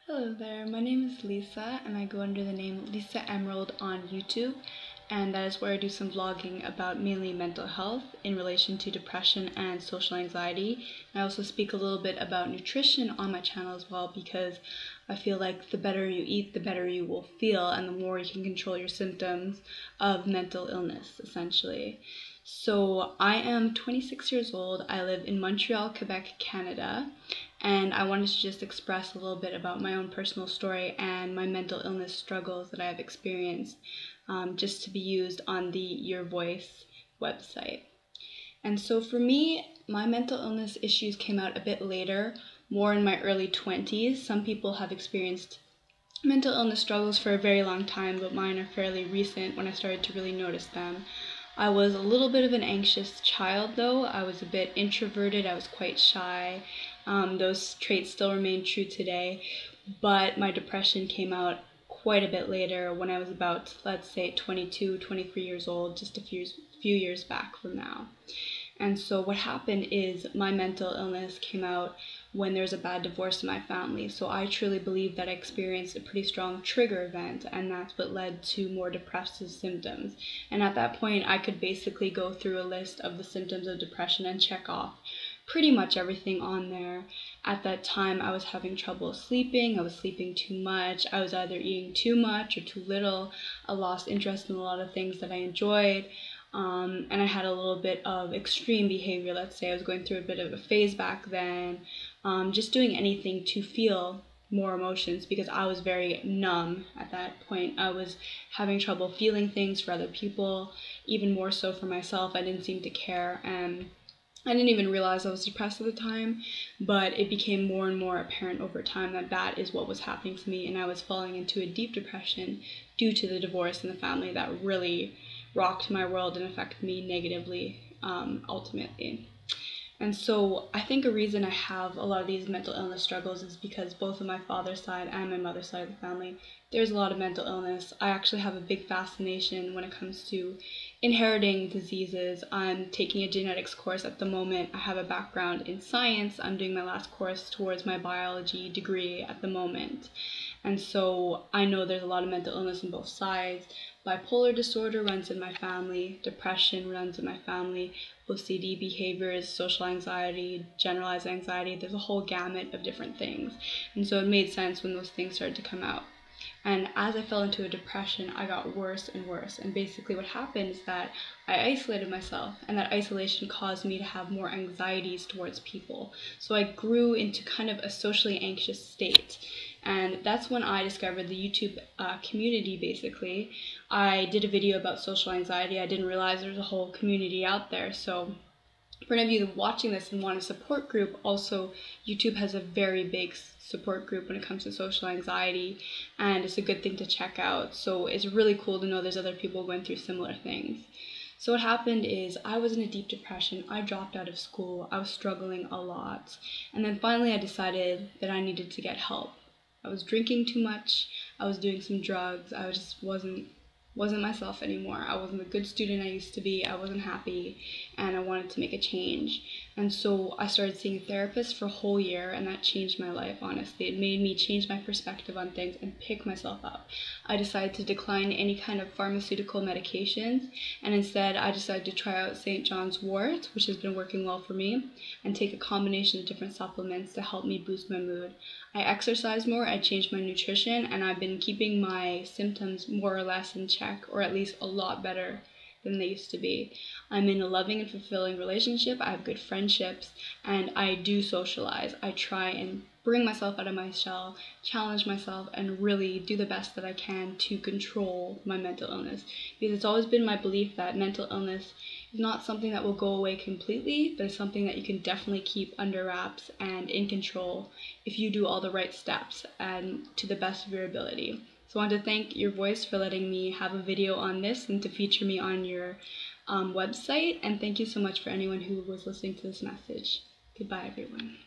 Hello there, my name is Lisa and I go under the name Lisa Emerald on YouTube, and that is where I do some vlogging about mainly mental health in relation to depression and social anxiety. I also speak a little bit about nutrition on my channel as well, because I feel like the better you eat, the better you will feel, and the more you can control your symptoms of mental illness, essentially. So I am 26 years old. I live in Montreal, Quebec, Canada, and I wanted to just express a little bit about my own personal story and my mental illness struggles that I have experienced, just to be used on the Your Voice website. And so for me, my mental illness issues came out a bit later, more in my early 20s. Some people have experienced mental illness struggles for a very long time, but mine are fairly recent when I started to really notice them. I was a little bit of an anxious child though. I was a bit introverted, I was quite shy. Those traits still remain true today, but my depression came out quite a bit later, when I was about, let's say, 22, 23 years old, just a few years back from now. And so what happened is my mental illness came out when there's a bad divorce in my family. So I truly believe that I experienced a pretty strong trigger event, and that's what led to more depressive symptoms. And at that point, I could basically go through a list of the symptoms of depression and check off pretty much everything on there. At that time, I was having trouble sleeping. I was sleeping too much. I was either eating too much or too little. I lost interest in a lot of things that I enjoyed. And I had a little bit of extreme behavior. Let's say I was going through a bit of a phase back then, just doing anything to feel more emotions, because I was very numb at that point. I was having trouble feeling things for other people, even more so for myself. I didn't seem to care, and I didn't even realize I was depressed at the time, but it became more and more apparent over time that that is what was happening to me, and I was falling into a deep depression due to the divorce in the family that really rocked my world and affected me negatively, ultimately. And so I think a reason I have a lot of these mental illness struggles is because both on my father's side and my mother's side of the family, there's a lot of mental illness. I actually have a big fascination when it comes to inheriting diseases. I'm taking a genetics course at the moment. I have a background in science. I'm doing my last course towards my biology degree at the moment. And so I know there's a lot of mental illness on both sides. Bipolar disorder runs in my family, depression runs in my family, OCD behaviors, social anxiety, generalized anxiety. There's a whole gamut of different things. And so it made sense when those things started to come out. And as I fell into a depression, I got worse and worse. And basically what happened is that I isolated myself, and that isolation caused me to have more anxieties towards people. So I grew into kind of a socially anxious state. And that's when I discovered the YouTube community, basically. I did a video about social anxiety. I didn't realize there was a whole community out there. So for any of you watching this and want a support group, also YouTube has a very big support group when it comes to social anxiety, and it's a good thing to check out. So it's really cool to know there's other people going through similar things. So what happened is I was in a deep depression. I dropped out of school. I was struggling a lot. And then finally I decided that I needed to get help. I was drinking too much. I was doing some drugs. I just wasn't myself anymore. I wasn't the good student I used to be. I wasn't happy, and I wanted to make a change. And so I started seeing a therapist for a whole year, and that changed my life, honestly. It made me change my perspective on things and pick myself up. I decided to decline any kind of pharmaceutical medications, and instead I decided to try out St. John's wort, which has been working well for me, and take a combination of different supplements to help me boost my mood. I exercise more, I changed my nutrition, and I've been keeping my symptoms more or less in check, or at least a lot better than they used to be. I'm in a loving and fulfilling relationship. I have good friendships, and I do socialize. I try and bring myself out of my shell, challenge myself, and really do the best that I can to control my mental illness. Because it's always been my belief that mental illness is not something that will go away completely, but it's something that you can definitely keep under wraps and in control if you do all the right steps and to the best of your ability. So I want to thank Your Voice for letting me have a video on this and to feature me on your website. And thank you so much for anyone who was listening to this message. Goodbye, everyone.